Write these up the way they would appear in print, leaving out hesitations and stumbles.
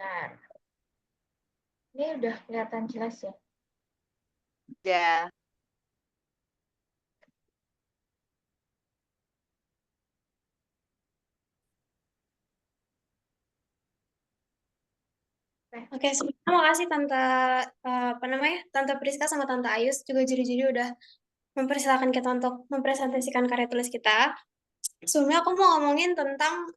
Bentar. Ini udah kelihatan jelas ya. Ya, Oke, sebelumnya makasih Tante Tante Priska sama Tante Ayus juga juri-juri udah mempersilahkan kita untuk mempresentasikan karya tulis kita. Sebelumnya aku mau ngomongin tentang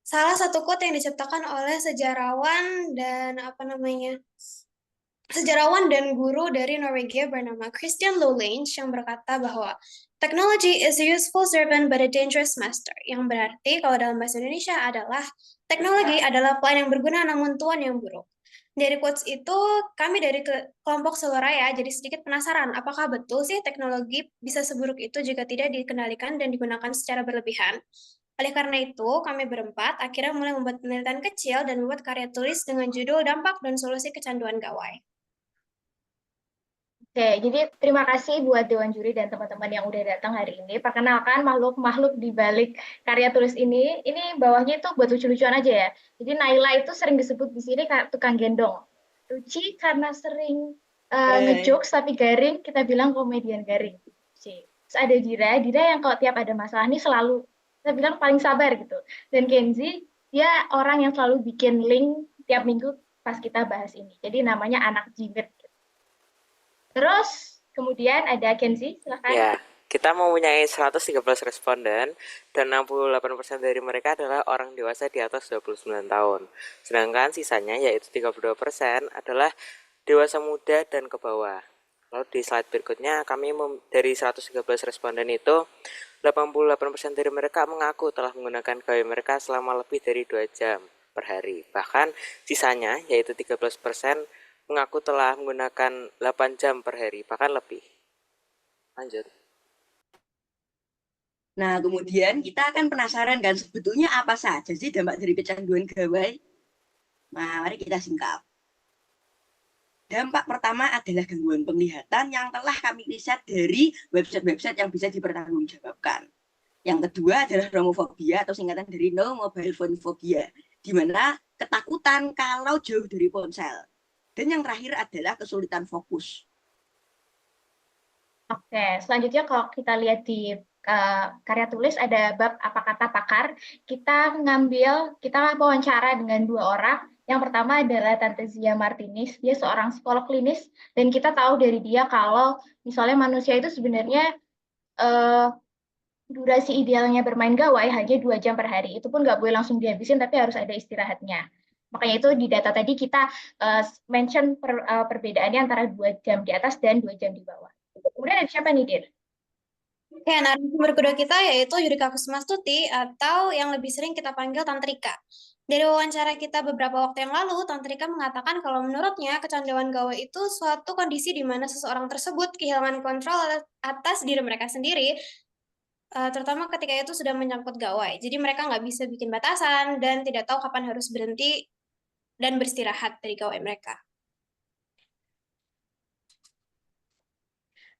salah satu quote yang diciptakan oleh sejarawan dan guru dari Norwegia bernama Christian Lollange yang berkata bahwa technology is a useful servant but a dangerous master. Yang berarti kalau dalam bahasa Indonesia adalah teknologi adalah pelayan yang berguna namun tuan yang buruk. Dari quotes itu, kami dari kelompok Seloraya jadi sedikit penasaran, apakah betul sih teknologi bisa seburuk itu jika tidak dikendalikan dan digunakan secara berlebihan? Oleh karena itu, kami berempat akhirnya mulai membuat penelitian kecil dan membuat karya tulis dengan judul Dampak dan Solusi Kecanduan Gawai. Oke, jadi terima kasih buat Dewan Juri dan teman-teman yang udah datang hari ini. Perkenalkan makhluk-makhluk di balik karya tulis ini. Ini bawahnya itu buat lucu-lucuan aja ya. Jadi Naila itu sering disebut di sini tukang gendong. Ruci karena sering ngejokes tapi garing, kita bilang komedian garing. Terus ada Dira, Dira yang kalau tiap ada masalah nih selalu kita bilang paling sabar gitu. Dan Kenzi, dia orang yang selalu bikin link tiap minggu pas kita bahas ini. Jadi namanya anak jimet. Terus kemudian ada Kenzi, silakan. Ya, kita mempunyai 113 responden dan 68% dari mereka adalah orang dewasa di atas 29 tahun. Sedangkan sisanya yaitu 32% adalah dewasa muda dan ke bawah. Lalu di slide berikutnya kami dari 113 responden itu 88% dari mereka mengaku telah menggunakan gawai mereka selama lebih dari 2 jam per hari. Bahkan sisanya yaitu 13% mengaku telah menggunakan 8 jam per hari, bahkan lebih. Lanjut. nah kemudian kita akan penasaran kan sebetulnya apa saja sih dampak dari kecanduan gawai? Nah, mari kita singkap. Dampak pertama adalah gangguan penglihatan yang telah kami riset dari website-website yang bisa dipertanggungjawabkan. Yang kedua adalah nomofobia atau singkatan dari no mobile phone phobia, di mana ketakutan kalau jauh dari ponsel. Dan yang terakhir adalah kesulitan fokus. Oke, selanjutnya kalau kita lihat di karya tulis ada bab apa kata pakar. Kita wawancara dengan dua orang. Yang pertama adalah Tante Zia Martinez, dia seorang psikolog klinis, dan kita tahu dari dia kalau misalnya manusia itu sebenarnya durasi idealnya bermain gawai hanya 2 jam per hari. Itu pun nggak boleh langsung dihabisin, tapi harus ada istirahatnya. Makanya itu di data tadi kita mention perbedaannya antara 2 jam di atas dan 2 jam di bawah. Kemudian ada siapa nih, Dir? Oke, narasumber kedua kita yaitu Yurika Kusmastuti atau yang lebih sering kita panggil Tantrika. Dari wawancara kita beberapa waktu yang lalu, Tantrika mengatakan kalau menurutnya kecanduan gawai itu suatu kondisi di mana seseorang tersebut kehilangan kontrol atas diri mereka sendiri, terutama ketika itu sudah menyangkut gawai. Jadi mereka nggak bisa bikin batasan dan tidak tahu kapan harus berhenti dan beristirahat dari gawai mereka.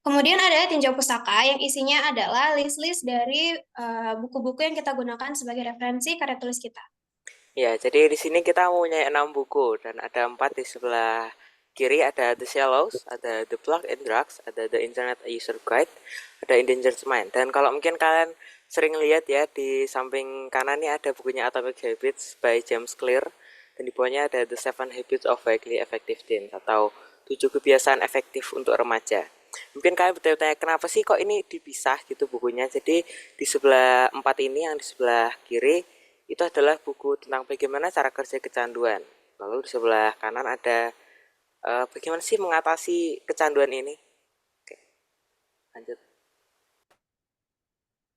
Kemudian ada tinjau pustaka yang isinya adalah list-list dari buku-buku yang kita gunakan sebagai referensi karya tulis kita. Ya, jadi di sini kita mempunyai 6 buku dan ada 4 di sebelah kiri, ada The Shallows, ada The Plug and Drugs, ada The Internet User Guide, ada Endangered Mind. Dan kalau mungkin kalian sering lihat ya, di samping kanan ini ada bukunya Atomic Habits by James Clear, dan di bawahnya ada The 7 Habits of Highly Effective Teens atau 7 kebiasaan efektif untuk remaja. Mungkin kalian bertanya kenapa sih kok ini dipisah gitu bukunya. Jadi di sebelah 4 ini, yang di sebelah kiri itu adalah buku tentang bagaimana cara kerja kecanduan. Lalu di sebelah kanan ada bagaimana sih mengatasi kecanduan ini. Oke, lanjut.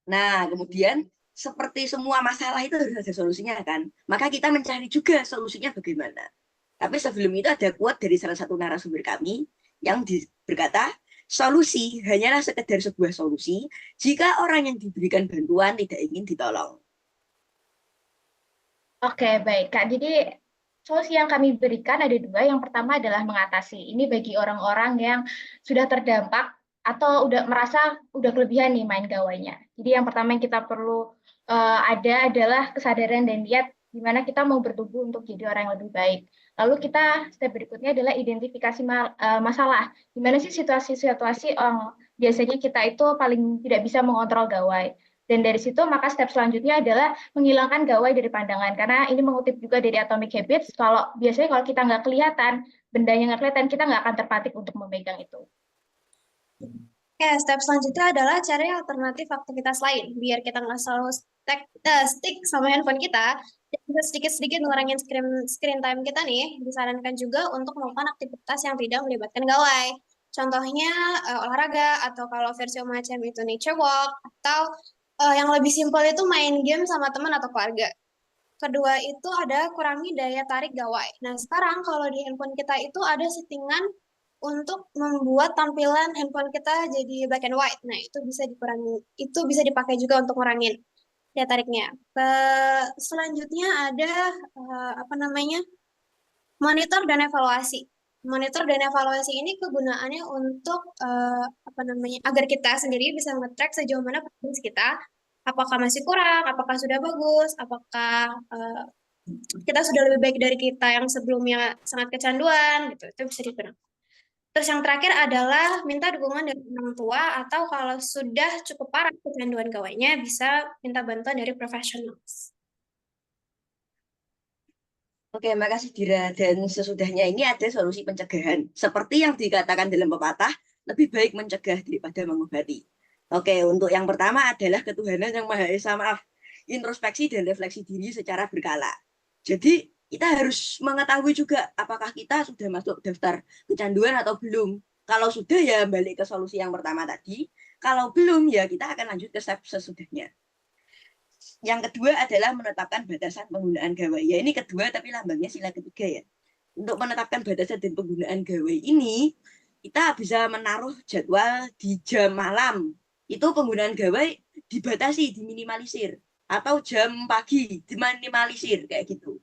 Nah, kemudian seperti semua masalah itu harus ada solusinya kan. Maka kita mencari juga solusinya bagaimana. Tapi sebelum itu ada quote dari salah satu narasumber kami yang berkata, solusi hanyalah sekedar sebuah solusi jika orang yang diberikan bantuan tidak ingin ditolong. Oke, baik, Kak. Jadi solusi yang kami berikan ada dua. Yang pertama adalah mengatasi. Ini bagi orang-orang yang sudah terdampak atau udah merasa udah kelebihan nih main gawainya. Jadi yang pertama yang kita perlu ada adalah kesadaran dan niat gimana kita mau bertumbuh untuk jadi orang yang lebih baik. Lalu kita step berikutnya adalah identifikasi masalah. Gimana sih situasi-situasi biasanya kita itu paling tidak bisa mengontrol gawai. Dan dari situ maka step selanjutnya adalah menghilangkan gawai dari pandangan. Karena ini mengutip juga dari Atomic Habits, kalau biasanya kalau kita nggak kelihatan, bendanya nggak kelihatan, kita nggak akan terpatik untuk memegang itu. Ya, step selanjutnya adalah cari alternatif aktivitas lain, biar kita nggak selalu stick sama handphone kita, dan bisa sedikit-sedikit ngurangin screen time kita nih, disarankan juga untuk melakukan aktivitas yang tidak melibatkan gawai. Contohnya olahraga, atau kalau versi macam itu nature walk, atau yang lebih simpel itu main game sama teman atau keluarga. Kedua itu ada kurangi daya tarik gawai. Nah, sekarang kalau di handphone kita itu ada settingan untuk membuat tampilan handphone kita jadi black and white. Nah, itu bisa dikurangi, itu bisa dipakai juga untuk ngurangin daya tariknya. Selanjutnya ada apa namanya? Monitor dan evaluasi. Monitor dan evaluasi ini kegunaannya untuk apa namanya? Agar kita sendiri bisa nge-track sejauh mana progres kita, apakah masih kurang, apakah sudah bagus, apakah kita sudah lebih baik dari kita yang sebelumnya sangat kecanduan, gitu. Itu bisa digunakan. Terus yang terakhir adalah minta dukungan dari orang tua, atau kalau sudah cukup parah kecanduan gawainya, bisa minta bantuan dari profesional. Oke, makasih Dira. Dan sesudahnya ini ada solusi pencegahan. Seperti yang dikatakan dalam pepatah, lebih baik mencegah daripada mengobati. Oke, untuk yang pertama adalah ketuhanan yang Maha Esa, maaf, introspeksi dan refleksi diri secara berkala. Jadi, kita harus mengetahui juga apakah kita sudah masuk daftar kecanduan atau belum. Kalau sudah, ya balik ke solusi yang pertama tadi. Kalau belum, ya kita akan lanjut ke step sesudahnya. Yang kedua adalah menetapkan batasan penggunaan gawai. Ya ini kedua tapi lambangnya sila ketiga ya. Untuk menetapkan batasan dan penggunaan gawai ini, kita bisa menaruh jadwal di jam malam. Itu penggunaan gawai dibatasi, diminimalisir. Atau jam pagi, diminimalisir, kayak gitu.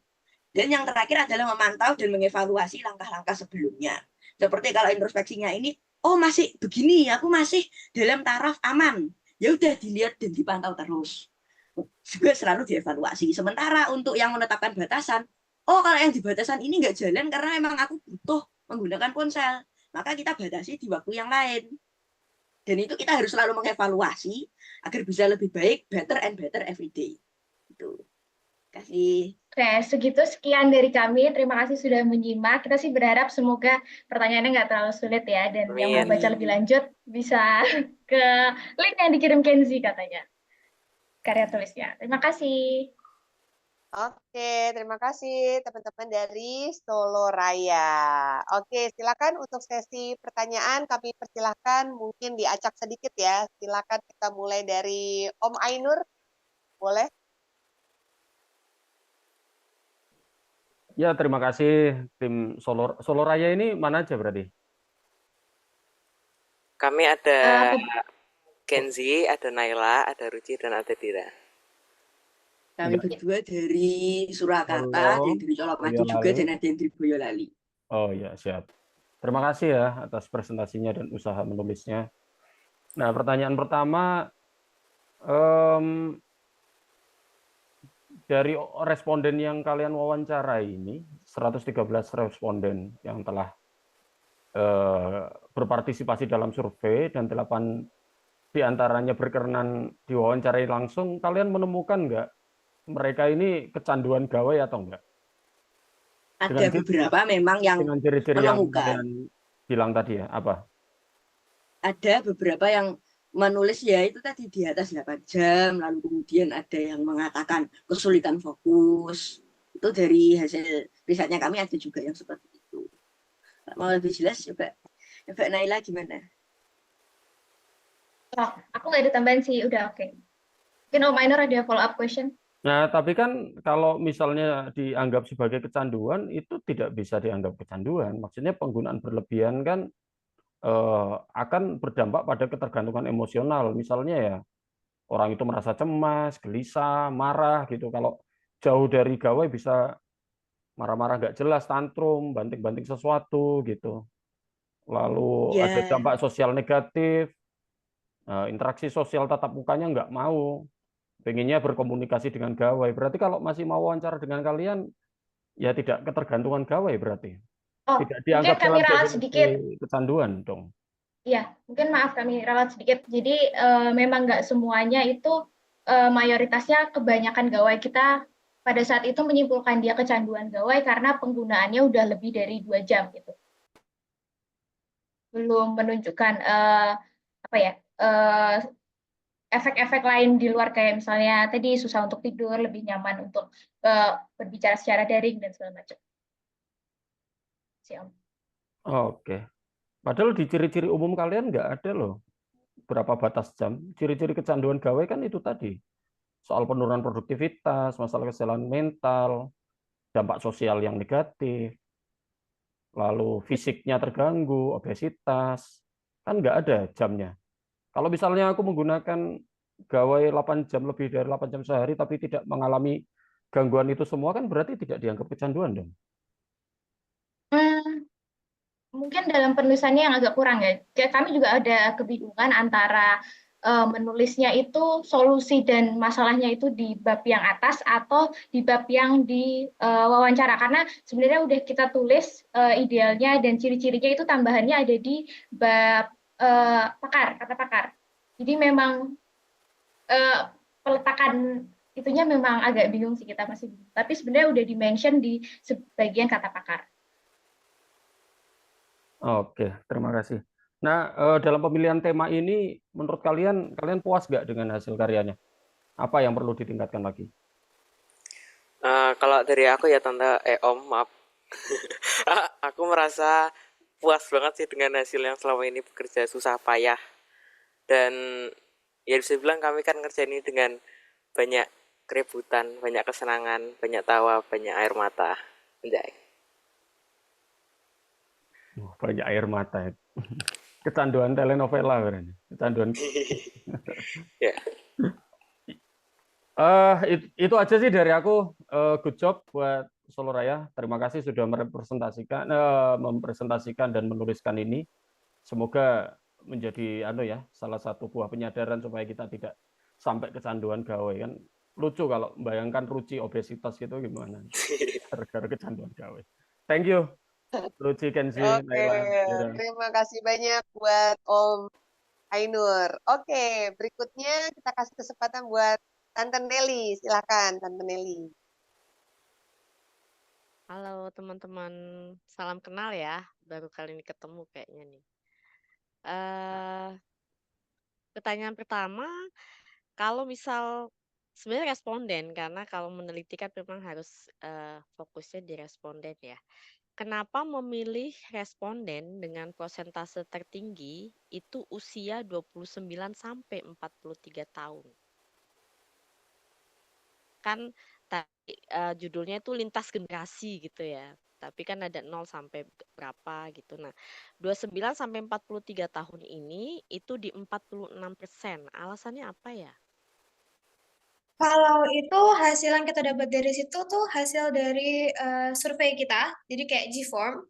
Dan yang terakhir adalah memantau dan mengevaluasi langkah-langkah sebelumnya. Seperti kalau introspeksinya ini, oh masih begini, aku masih dalam taraf aman. Ya udah dilihat dan dipantau terus. Juga selalu dievaluasi. Sementara untuk yang menetapkan batasan, oh kalau yang di batasan ini nggak jalan karena memang aku butuh menggunakan ponsel, maka kita batasi di waktu yang lain. Dan itu kita harus selalu mengevaluasi agar bisa lebih baik, better and better every day. Itu. Kasih. Oke, sekian dari kami. Terima kasih sudah menyimak. Kita sih berharap semoga pertanyaannya nggak terlalu sulit ya. Dan yang mau baca lebih lanjut bisa ke link yang dikirim Kenzi katanya. Karya tulisnya. Terima kasih. Oke, terima kasih teman-teman dari Solo Raya. Oke, silakan untuk sesi pertanyaan kami persilahkan mungkin diacak sedikit ya. Silakan kita mulai dari Om Ainur. Boleh? Ya, terima kasih tim Solo Raya ini mana aja berarti? Kami ada Kenzi, ada Naila, ada Ruci, dan ada Dira. Kami berdua dari Surakarta, ada yang dari Colomadu juga, dan ada yang dari Boyolali. Oh ya, siap. Terima kasih ya atas presentasinya dan usaha menulisnya. Nah, pertanyaan pertama, dari responden yang kalian wawancarai ini, 113 responden yang telah berpartisipasi dalam survei dan 8 diantaranya berkenan diwawancarai langsung, kalian menemukan nggak mereka ini kecanduan gawai atau enggak? Ada beberapa memang yang dengan ciri-ciri yang menemukan. kalian bilang tadi ya, apa? Ada beberapa yang menulis ya itu tadi di atas 8 jam, lalu kemudian ada yang mengatakan kesulitan fokus. Itu dari hasil risetnya kami ada juga yang seperti itu. Mau lebih jelas coba Naila gimana? Oh, aku nggak ada tambahan sih, udah oke. Mungkin Om Ainur ada follow up question? Nah, tapi kan kalau misalnya dianggap sebagai kecanduan, itu tidak bisa dianggap kecanduan. Maksudnya penggunaan berlebihan kan akan berdampak pada ketergantungan emosional. Misalnya ya, orang itu merasa cemas, gelisah, marah gitu. Kalau jauh dari gawai bisa marah-marah nggak jelas, tantrum, banting-banting sesuatu gitu. Lalu ada dampak sosial negatif, interaksi sosial tatap mukanya nggak mau. pengennya berkomunikasi dengan gawai. Berarti kalau masih mau wawancara dengan kalian, ya tidak ketergantungan gawai berarti. Oh, Tidak mungkin dianggap kami dalam ralat definisi sedikit. kecanduan dong. Ya, mungkin maaf kami ralat sedikit. Jadi memang nggak semuanya itu mayoritasnya kebanyakan gawai kita pada saat itu menyimpulkan dia kecanduan gawai karena penggunaannya udah lebih dari 2 jam gitu. Belum menunjukkan apa ya efek-efek lain di luar kayak misalnya tadi susah untuk tidur, lebih nyaman untuk berbicara secara daring dan segala macam. Siap. Oke. Padahal di ciri-ciri umum kalian nggak ada loh berapa batas jam. Ciri-ciri kecanduan gawai kan itu tadi. Soal penurunan produktivitas, masalah kesehatan mental, dampak sosial yang negatif, lalu fisiknya terganggu, obesitas, kan nggak ada jamnya. Kalau misalnya aku menggunakan gawai 8 jam, lebih dari 8 jam sehari, tapi tidak mengalami gangguan itu semua, kan berarti tidak dianggap kecanduan dong. Hmm, mungkin dalam penulisannya yang agak kurang ya. Kayak kami juga ada kebingungan antara menulisnya itu solusi dan masalahnya itu di bab yang atas atau di bab yang di wawancara. Karena sebenarnya udah kita tulis idealnya dan ciri-cirinya itu tambahannya ada di bab pakar, kata pakar. Jadi memang eh, peletakan itunya memang agak bingung sih, kita masih bingung. Tapi sebenarnya udah di-mention di sebagian kata pakar. Oke, terima kasih. Nah, dalam pemilihan tema ini, menurut kalian puas nggak dengan hasil karyanya? Apa yang perlu ditingkatkan lagi? Kalau dari aku ya Tante, Om, maaf. Aku merasa puas banget sih dengan hasil yang selama ini bekerja susah payah. Dan ya bisa bilang kami kan ngerjain ini dengan banyak keributan, banyak kesenangan, banyak tawa, banyak air mata. Anjay. Banyak air mata. Kecanduan telenovela berarti. Kecanduan. Ya. Itu aja sih dari aku. Good job buat Solo Raya. Terima kasih sudah mempresentasikan dan menuliskan ini. Semoga menjadi salah satu buah penyadaran supaya kita tidak sampai kecanduan gawai. Kan lucu kalau membayangkan Ruci obesitas gitu gimana gara-gara kecanduan gawai. Thank you Ruci, Kenzi, Oke, Naila, Dera. terima kasih banyak buat Om Ainur. Oke, berikutnya kita kasih kesempatan buat Tante Nelly. Silakan, Tante Nelly. Halo teman-teman, salam kenal ya. Baru kali ini ketemu kayaknya nih. Pertanyaan pertama, kalau misal sebenarnya responden, karena kalau meneliti kan memang harus fokusnya di responden ya. Kenapa memilih responden dengan persentase tertinggi itu usia 29 sampai 43 tahun? Kan tadi judulnya itu lintas generasi gitu ya. Tapi kan ada 0 sampai berapa gitu. Nah, 29 sampai 43 tahun ini itu di 46%. Alasannya apa ya? Kalau itu hasil yang kita dapat dari situ tuh hasil dari survei kita, jadi kayak G-form.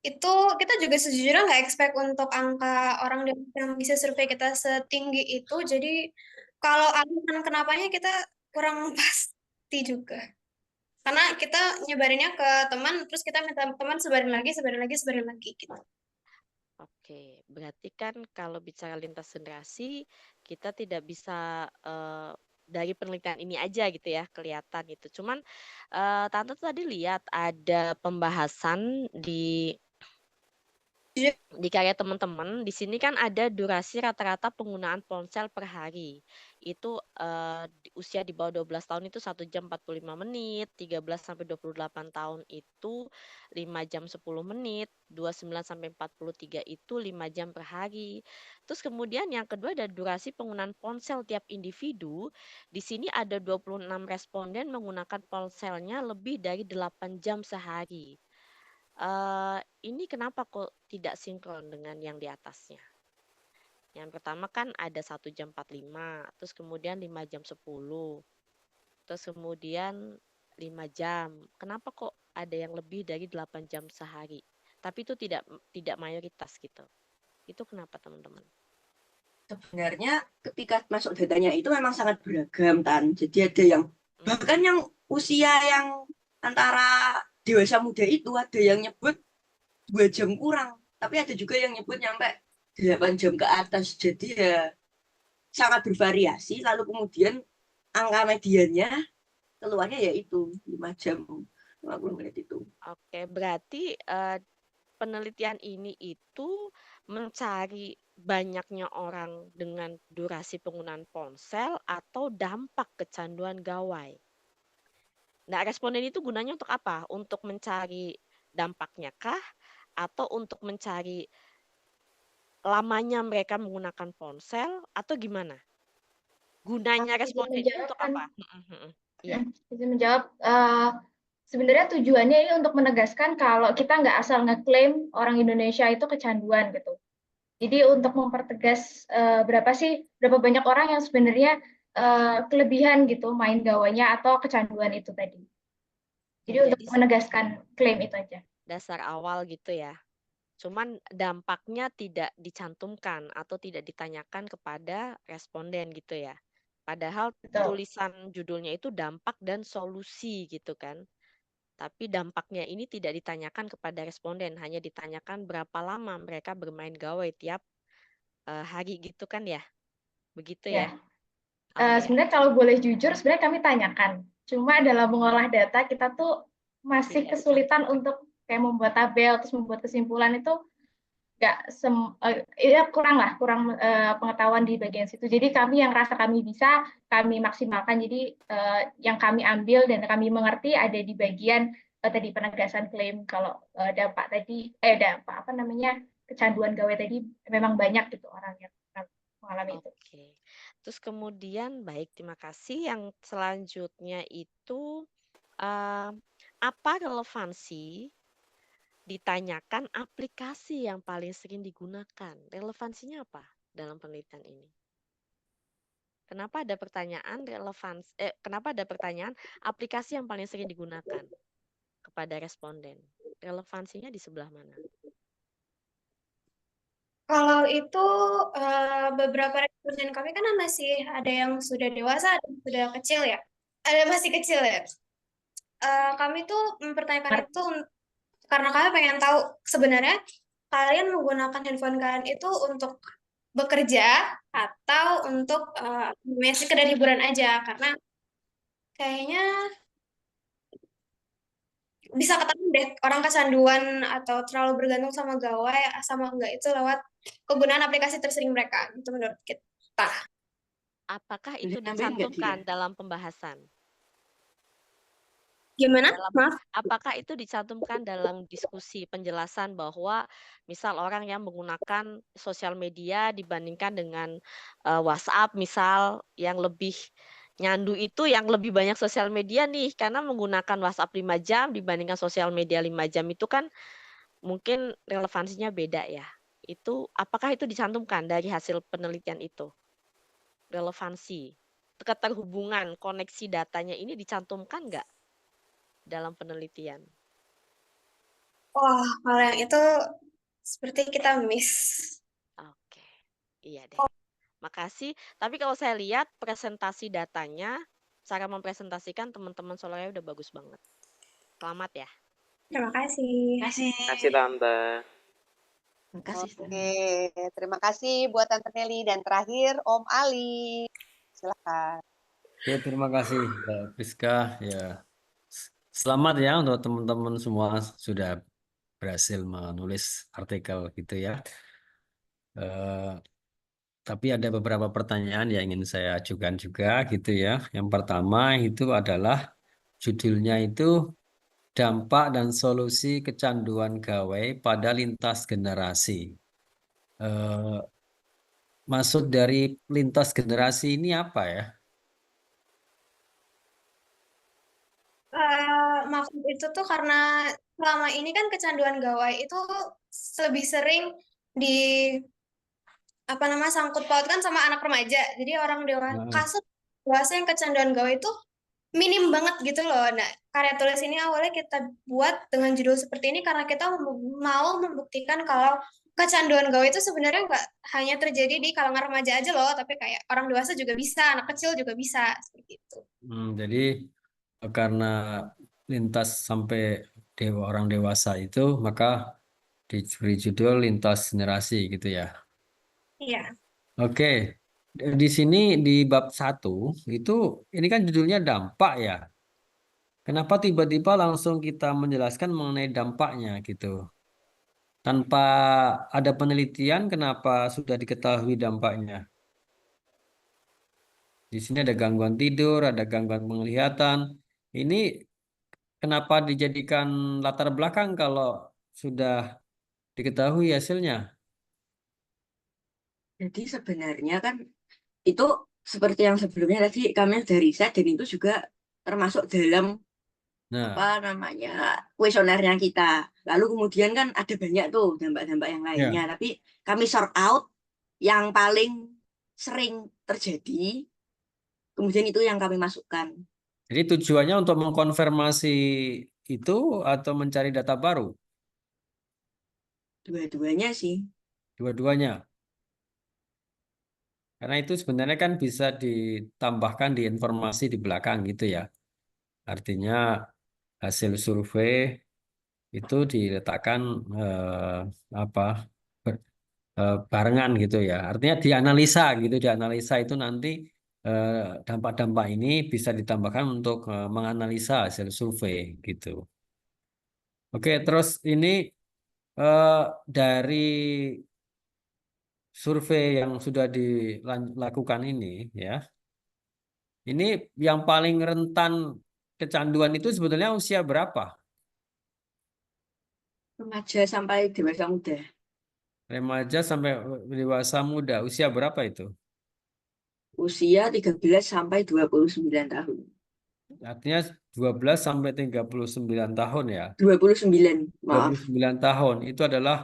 Itu kita juga sejujurnya nggak expect untuk angka orang yang bisa survei kita setinggi itu. Jadi kalau alasan kenapanya kita kurang pasti juga. Karena kita nyebarinnya ke teman, terus kita minta teman sebarin lagi, sebarin lagi gitu. Oke, berarti kan kalau bicara lintas generasi, kita tidak bisa dari penelitian ini aja gitu ya, kelihatan gitu. Cuman Tante tuh tadi lihat ada pembahasan di karya teman-teman. Di sini kan ada durasi rata-rata penggunaan ponsel per hari. Itu usia di bawah 12 tahun itu 1 jam 45 menit, 13 sampai 28 tahun itu 5 jam 10 menit, 29 sampai 43 itu 5 jam per hari. Terus kemudian yang kedua ada durasi penggunaan ponsel tiap individu. Di sini ada 26 responden menggunakan ponselnya lebih dari 8 jam sehari. Ini kenapa kok tidak sinkron dengan yang di atasnya? Yang pertama kan ada 1 jam 45, terus kemudian 5 jam 10, terus kemudian 5 jam. Kenapa kok ada yang lebih dari 8 jam sehari? Tapi itu tidak mayoritas gitu. Itu kenapa teman-teman? Sebenarnya ketika masuk datanya itu memang sangat beragam, Tan. Jadi ada yang bahkan yang usia yang antara dewasa muda itu ada yang nyebut 2 jam kurang, tapi ada juga yang nyebut nyampe 8 jam ke atas. Jadi ya sangat bervariasi. Lalu kemudian angka mediannya keluarnya yaitu 5 jam 50 menit itu. Oke, berarti penelitian ini itu mencari banyaknya orang dengan durasi penggunaan ponsel atau dampak kecanduan gawai. Nah, responden itu gunanya untuk apa? Untuk mencari dampaknya kah? Atau untuk mencari lamanya mereka menggunakan ponsel? Atau gimana? Gunanya Izin responden ini menjawab untuk kan? apa? Iya. Izin menjawab. Sebenarnya tujuannya ini untuk menegaskan kalau kita nggak asal ngeklaim orang Indonesia itu kecanduan gitu. Jadi untuk mempertegas berapa banyak orang yang sebenarnya kelebihan gitu main gawainya atau kecanduan itu tadi. Jadi Ya, untuk menegaskan klaim itu aja. dasar awal gitu ya. Cuman dampaknya tidak dicantumkan atau tidak ditanyakan kepada responden gitu ya. Padahal Betul. tulisan judulnya itu dampak dan solusi gitu kan. Tapi dampaknya ini tidak ditanyakan kepada responden, hanya ditanyakan berapa lama mereka bermain gawai tiap hari gitu kan ya. Begitu ya. Sebenarnya kalau boleh jujur, sebenarnya kami tanyakan. Cuma dalam mengolah data kita tuh masih kesulitan untuk kayak membuat tabel terus membuat kesimpulan itu kurang pengetahuan di bagian situ. Jadi kami yang rasa kami bisa kami maksimalkan. Jadi yang kami ambil dan kami mengerti ada di bagian tadi penegasan klaim kalau dampak kecanduan gawai tadi memang banyak gitu orang yang mengalami itu. Oke. Terus kemudian baik, terima kasih. Yang selanjutnya itu apa relevansi ditanyakan aplikasi yang paling sering digunakan? Relevansinya apa dalam penelitian ini? Kenapa ada pertanyaan kenapa ada pertanyaan aplikasi yang paling sering digunakan kepada responden? Relevansinya di sebelah mana? Kalau itu beberapa responden kami kan masih ada yang sudah dewasa, ada yang sudah kecil ya. Ada masih kecil ya. Kami tuh mempertanyakan itu karena kami pengen tahu sebenarnya kalian menggunakan handphone kalian itu untuk bekerja atau untuk sekedar hiburan aja, karena kayaknya bisa ketahuan deh orang kecanduan atau terlalu bergantung sama gawai sama enggak itu lewat penggunaan aplikasi tersering mereka, itu menurut kita. Apakah itu Boleh nambahin nggak, dicantumkan Dia? dalam pembahasan? Gimana? Maaf. Apakah itu dicantumkan dalam diskusi penjelasan bahwa misal orang yang menggunakan sosial media dibandingkan dengan WhatsApp misal yang lebih nyandu itu yang lebih banyak sosial media nih karena menggunakan WhatsApp 5 jam dibandingkan sosial media 5 jam itu kan mungkin relevansinya beda ya. Itu apakah itu dicantumkan dari hasil penelitian itu? Relevansi, keterhubungan, koneksi datanya ini dicantumkan nggak dalam penelitian? Wah, kalau yang itu seperti kita miss. Oke, iya deh. Makasih. Tapi kalau saya lihat presentasi datanya, cara mempresentasikan teman-teman Soloraya udah bagus banget. Selamat ya. Terima kasih. Terima Kasih Tante. kasih. Oke, terima kasih buat Tante Nelly. Dan terakhir Om Ali. Silakan. Ya, terima kasih Mbak Priska. Ya, selamat ya untuk teman-teman semua sudah berhasil menulis artikel gitu ya. Tapi ada beberapa pertanyaan yang ingin saya ajukan juga gitu ya. Yang pertama itu adalah judulnya itu dampak dan solusi kecanduan gawai pada lintas generasi. Maksud dari lintas generasi ini apa ya? Maksud itu tuh karena selama ini kan kecanduan gawai itu lebih sering di sangkut pautkan sama anak remaja. Jadi orang kasus dewasa yang kecanduan gawai itu minim banget gitu loh. Nah, karya tulis ini awalnya kita buat dengan judul seperti ini karena kita mau membuktikan kalau kecanduan gawe itu sebenarnya nggak hanya terjadi di kalangan remaja aja loh, tapi kayak orang dewasa juga bisa, anak kecil juga bisa, seperti itu. Jadi karena lintas sampai orang dewasa itu, maka diberi judul lintas generasi gitu ya. Iya. Oke, di sini di bab 1 itu ini kan judulnya dampak ya. Kenapa tiba-tiba langsung kita menjelaskan mengenai dampaknya gitu? Tanpa ada penelitian, kenapa sudah diketahui dampaknya? Di sini ada gangguan tidur, ada gangguan penglihatan. Ini kenapa dijadikan latar belakang kalau sudah diketahui hasilnya? Jadi sebenarnya kan itu seperti yang sebelumnya tadi kami sudah riset dan itu juga termasuk dalam apa Nah, namanya kuesionernya kita. Lalu kemudian kan ada banyak tuh dampak-dampak yang lainnya, ya. tapi kami sort out yang paling sering terjadi, kemudian itu yang kami masukkan. Jadi tujuannya untuk mengkonfirmasi itu atau mencari data baru? Dua-duanya sih. Dua-duanya. Karena itu sebenarnya kan bisa ditambahkan di informasi di belakang gitu ya. Artinya hasil survei itu diletakkan apa barengan gitu ya. Artinya dianalisa gitu, dianalisa itu nanti eh, dampak-dampak ini bisa ditambahkan untuk menganalisa hasil survei gitu. Oke, terus ini eh, dari survei yang sudah dilakukan ini ya, ini yang paling rentan kecanduan itu sebetulnya usia berapa? Remaja sampai dewasa muda. Remaja sampai dewasa muda, usia berapa itu? Usia 13 sampai 29 tahun. Artinya 12 sampai 39 tahun ya. 29, dua maaf. puluh sembilan tahun itu adalah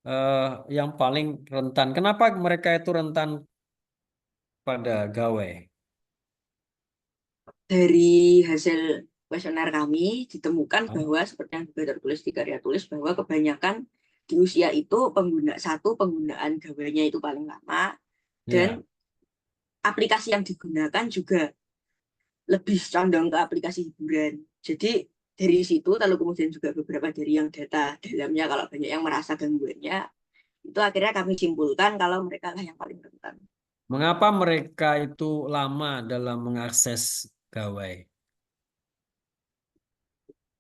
eh, yang paling rentan. Kenapa mereka itu rentan pada gawe? Dari hasil kuesioner kami ditemukan Hah? bahwa seperti yang juga tertulis di karya tulis bahwa kebanyakan di usia itu penggunaan gawainya itu paling lama dan Iya. aplikasi yang digunakan juga lebih condong ke aplikasi hiburan. Jadi dari situ lalu kemudian juga beberapa dari yang data dalamnya kalau banyak yang merasa gangguannya itu akhirnya kami simpulkan kalau mereka lah yang paling rentan. Mengapa mereka itu lama dalam mengakses gawai?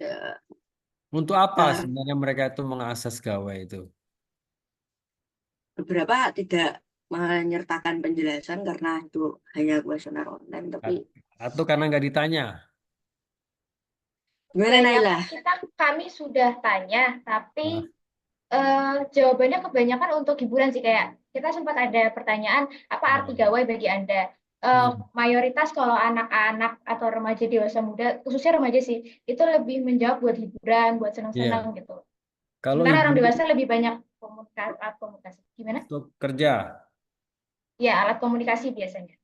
Ya, Untuk apa nah, sebenarnya mereka itu mengakses gawai itu? beberapa tidak menyertakan penjelasan karena itu hanya kuesioner online, tapi Atau karena nggak ditanya? gimana Naila? Kebanyakan kami sudah tanya, tapi Nah, jawabannya kebanyakan untuk hiburan sih. Kayak kita sempat ada pertanyaan, apa arti nah. gawai bagi Anda? Hmm. Mayoritas kalau anak-anak atau remaja dewasa muda, khususnya remaja sih, itu lebih menjawab buat hiburan, buat senang-senang Iya. gitu. Kalau Sementara orang hiburan dewasa lebih banyak alat komunikasi. Gimana? untuk kerja, Ya, alat komunikasi biasanya.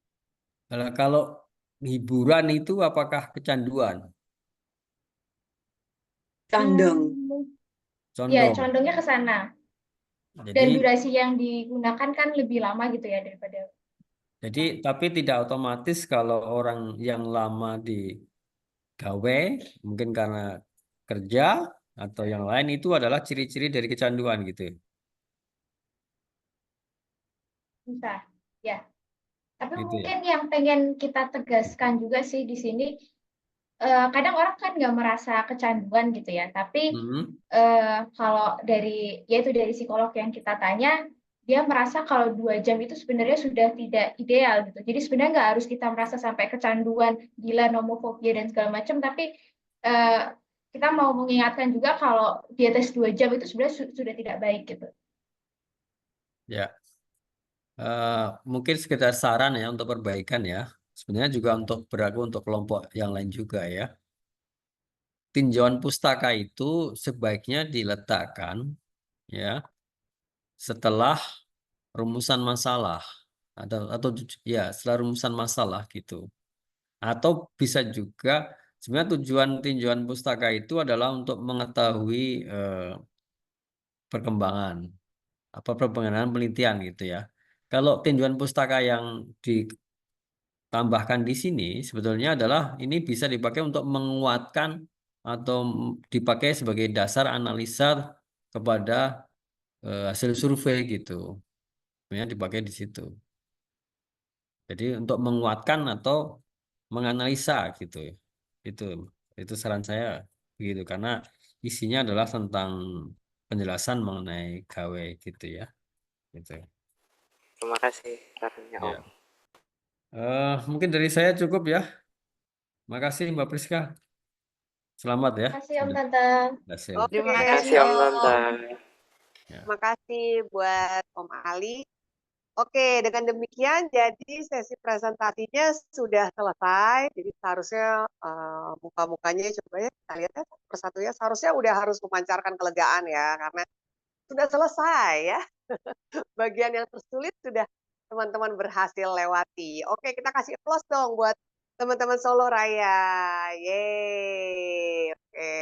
kalau hiburan itu apakah kecanduan? Condong. Ya, Condong. condongnya ke sana. Dan Jadi, durasi yang digunakan kan lebih lama gitu ya daripada. tapi tidak otomatis kalau orang yang lama di gawe, mungkin karena kerja atau yang lain itu adalah ciri-ciri dari kecanduan gitu. Bisa, ya. Tapi Gitu ya. mungkin yang pengen kita tegaskan juga sih di sini, kadang orang kan nggak merasa kecanduan gitu ya. Tapi Hmm. kalau yaitu dari psikolog yang kita tanya, dia merasa kalau 2 jam itu sebenarnya sudah tidak ideal gitu. Jadi sebenarnya nggak harus kita merasa sampai kecanduan, gila, nomofobia dan segala macam. Tapi eh, kita mau mengingatkan juga kalau di atas 2 jam itu sebenarnya sudah tidak baik gitu. Ya. Mungkin sekedar saran ya untuk perbaikan ya. Sebenarnya juga untuk berlaku untuk kelompok yang lain juga ya. Tinjauan pustaka itu sebaiknya diletakkan ya setelah rumusan masalah atau ya setelah rumusan masalah gitu. Atau bisa juga sebenarnya tujuan tinjauan pustaka itu adalah untuk mengetahui perkembangan. pengembangan penelitian gitu ya. Kalau tinjauan pustaka yang ditambahkan di sini sebetulnya adalah ini bisa dipakai untuk menguatkan atau dipakai sebagai dasar analisa kepada hasil survei gitu. Sebenarnya dipakai di situ. Jadi untuk menguatkan atau menganalisa gitu. Itu itu saran saya begitu karena isinya adalah tentang penjelasan mengenai gawe gitu ya. Gitu. Terima kasih sarannya Ya. Om. Mungkin dari saya cukup ya. Makasih Mbak Priska. Selamat ya. Terima kasih Om Sudah Tante. berhasil. Oke, Terima Terima kasih kasih Om Om. Tante. Ya. terima kasih buat Om Ali. Oke, dengan demikian jadi sesi presentasinya sudah selesai. Jadi seharusnya muka-mukanya coba ya kita lihat ya satu persatu ya. Seharusnya udah harus memancarkan kelegaan ya karena sudah selesai ya. Bagian yang tersulit sudah teman-teman berhasil lewati. Oke, kita kasih applause dong buat teman-teman Solo Raya. Yeay. Oke.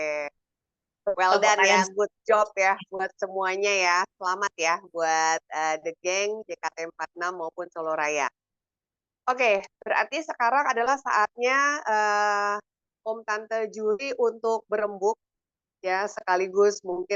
Well Tepuk done ya, tangan. good job ya buat semuanya ya. Selamat ya buat The Gang, JKT46 maupun Solo Raya. Oke, berarti sekarang adalah saatnya Om Tante Juri untuk berembuk ya sekaligus mungkin